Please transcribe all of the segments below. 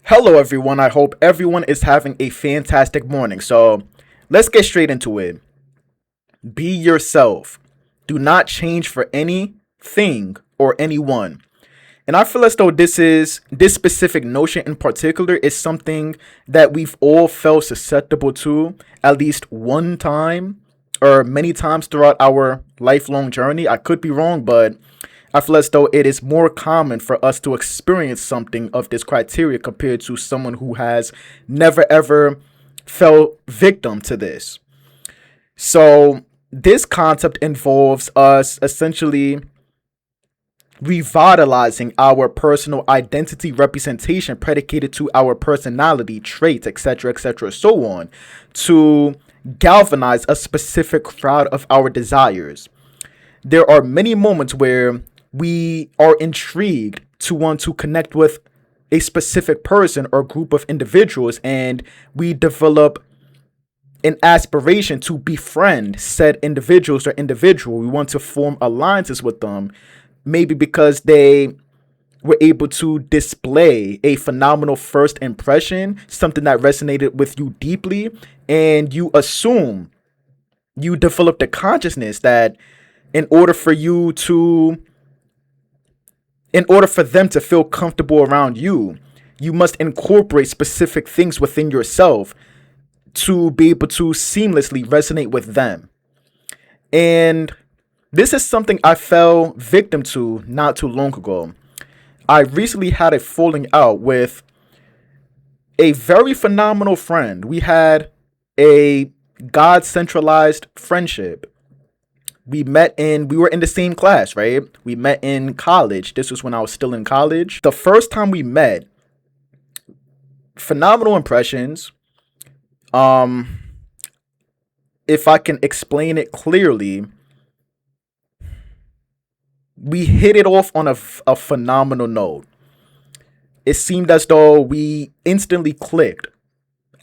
Hello, everyone. I hope everyone is having a fantastic morning. So, let's get straight into it. Be yourself. Do not change for anything or anyone. And I feel as though this specific notion in particular is something that we've all felt susceptible to at least one time or many times throughout our lifelong journey. I could be wrong, but I feel as though it is more common for us to experience something of this criteria compared to someone who has never ever fell victim to this. So, this concept involves us essentially revitalizing our personal identity representation predicated to our personality traits, etc., so on, to galvanize a specific crowd of our desires. There are many moments where we are intrigued to want to connect with a specific person or group of individuals, and we develop an aspiration to befriend said individuals or individual. We want to form alliances with them, maybe because they were able to display a phenomenal first impression, something that resonated with you deeply, and you assume you develop the consciousness that in order for you to in order for them to feel comfortable around you, you must incorporate specific things within yourself to be able to seamlessly resonate with them. And this is something I fell victim to not too long ago. I recently had a falling out with a very phenomenal friend. We had a God centralized friendship. We were in the same class, right? We met in college. This was when I was still in college. The first time we met, phenomenal impressions. If I can explain it clearly, we hit it off on a phenomenal note. It seemed as though we instantly clicked,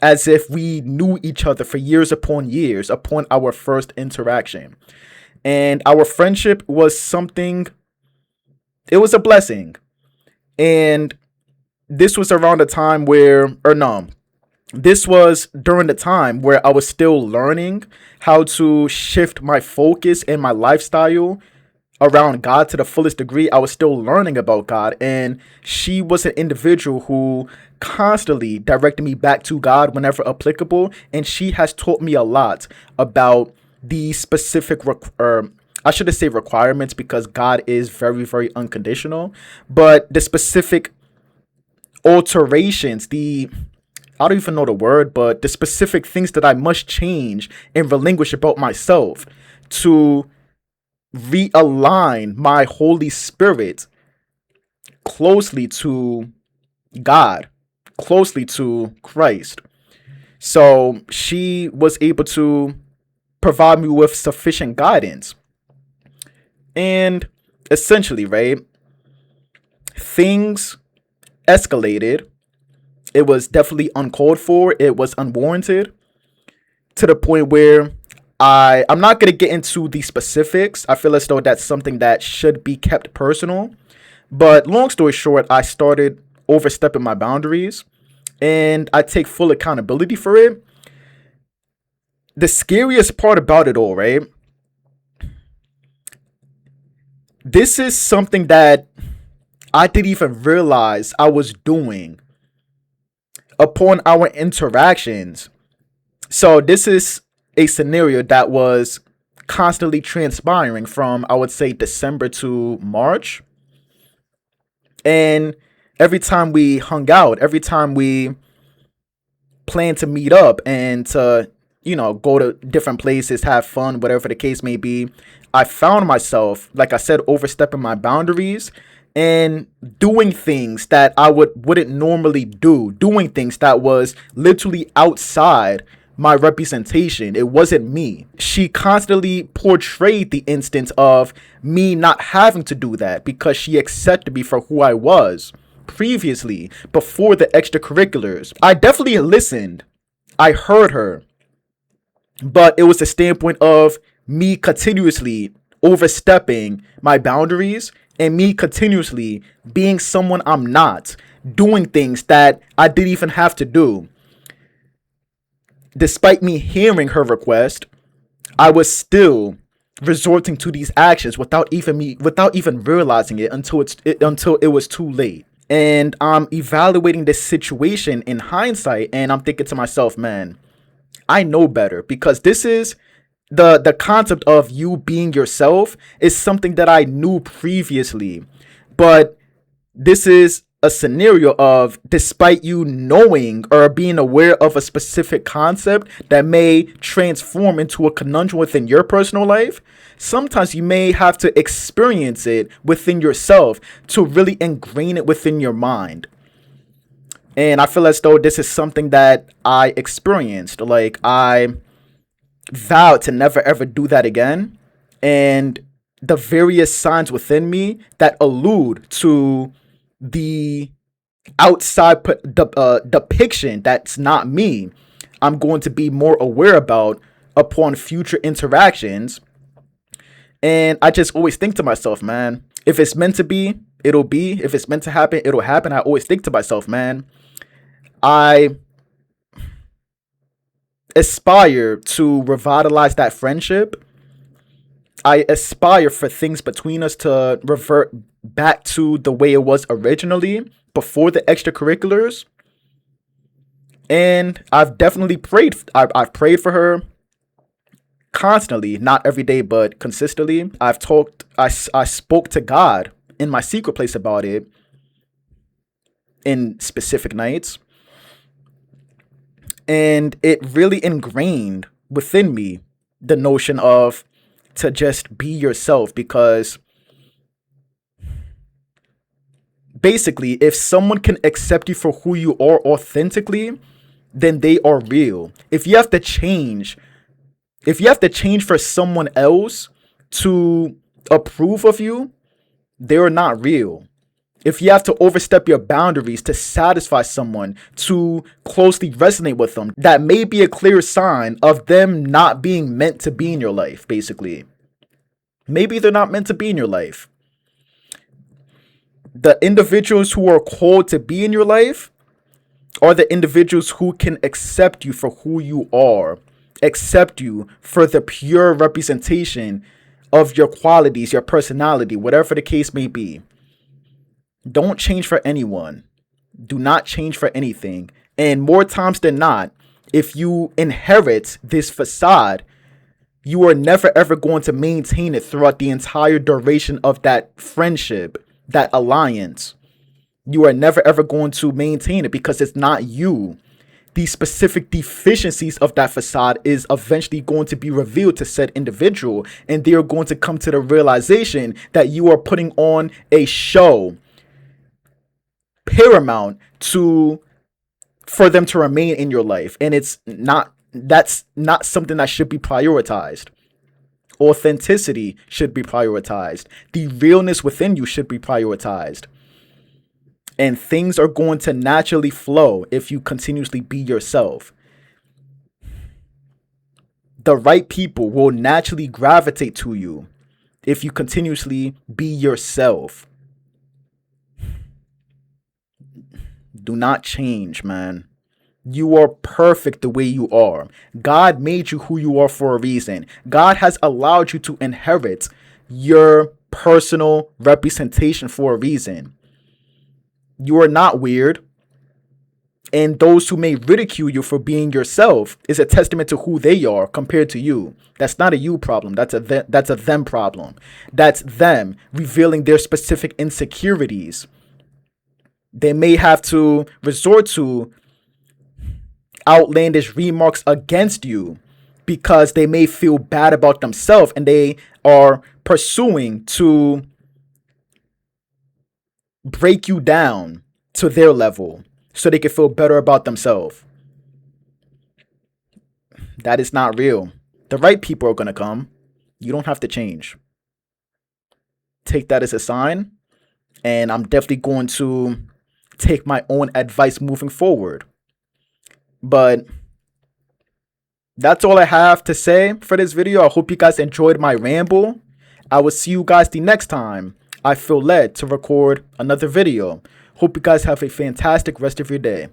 as if we knew each other for years upon our first interaction. And our friendship was it was a blessing. And this was around the time this was during the time where I was still learning how to shift my focus and my lifestyle around God to the fullest degree. I was still learning about God, and she was an individual who constantly directed me back to God whenever applicable, and she has taught me a lot about the specific I shouldn't say requirements, because God is very, very unconditional, but the specific alterations, I don't even know the word, but the specific things that I must change and relinquish about myself to realign my Holy Spirit closely to God, closely to Christ. So she was able to provide me with sufficient guidance. And essentially, right, things escalated. It was definitely uncalled for. It was unwarranted, to the point where I'm not going to get into the specifics. I feel as though that's something that should be kept personal. But long story short, I started overstepping my boundaries, and I take full accountability for it. The scariest part about it all, right? This is something that I didn't even realize I was doing upon our interactions. So this is a scenario that was constantly transpiring from, I would say, December to March. And every time we hung out, every time we planned to meet up and to, go to different places, have fun, whatever the case may be, I found myself, like I said, overstepping my boundaries and doing things that I wouldn't normally do, doing things that was literally outside my representation. It wasn't me. She constantly portrayed the instance of me not having to do that because she accepted me for who I was previously, before the extracurriculars. I definitely listened. I heard her. But it was the standpoint of me continuously overstepping my boundaries and me continuously being someone I'm not, doing things that I didn't even have to do. Despite me hearing her request, I was still resorting to these actions without even realizing it until it was too late. And I'm evaluating this situation in hindsight, and I'm thinking to myself, man, I know better, because this is the concept of you being yourself is something that I knew previously. But this is a scenario of, despite you knowing or being aware of a specific concept that may transform into a conundrum within your personal life, sometimes you may have to experience it within yourself to really ingrain it within your mind. And I feel as though this is something that I experienced. Like, I vowed to never ever do that again. And the various signs within me that allude to the outside depiction that's not me, I'm going to be more aware about upon future interactions. And I just always think to myself, man, if it's meant to be, it'll be. If it's meant to happen, it'll happen. I always think to myself, man, I aspire to revitalize that friendship. I aspire for things between us to revert back to the way it was originally before the extracurriculars. And I've definitely prayed. I've prayed for her constantly, not every day, but consistently. I spoke to God in my secret place about it in specific nights. And it really ingrained within me the notion of to just be yourself, because basically, if someone can accept you for who you are authentically, then they are real. If you have to change for someone else to approve of you, they're not real. If you have to overstep your boundaries to satisfy someone, to closely resonate with them, that may be a clear sign of them not being meant to be in your life, basically. Maybe they're not meant to be in your life. The individuals who are called to be in your life are the individuals who can accept you for who you are, accept you for the pure representation of your qualities, your personality, whatever the case may be. Don't change for anyone. Do not change for anything. And more times than not, if you inherit this facade, you are never ever going to maintain it throughout the entire duration of that friendship, that alliance. You are never ever going to maintain it because it's not you. The specific deficiencies of that facade is eventually going to be revealed to said individual, and they are going to come to the realization that you are putting on a show paramount for them to remain in your life. And that's not something that should be prioritized. Authenticity should be prioritized. The realness within you should be prioritized. And things are going to naturally flow if you continuously be yourself. The right people will naturally gravitate to you if you continuously be yourself. Do not change, man. You are perfect the way you are. God made you who you are for a reason. God has allowed you to inherit your personal representation for a reason. You are not weird. And those who may ridicule you for being yourself is a testament to who they are compared to you. That's not a you problem. That's a them problem. That's them revealing their specific insecurities. They may have to resort to outlandish remarks against you because they may feel bad about themselves, and they are pursuing to break you down to their level so they can feel better about themselves. That is not real. The right people are going to come. You don't have to change. Take that as a sign, and I'm definitely going to take my own advice moving forward. But that's all I have to say for this video. I hope you guys enjoyed my ramble. I will see you guys the next time I feel led to record another video. Hope you guys have a fantastic rest of your day.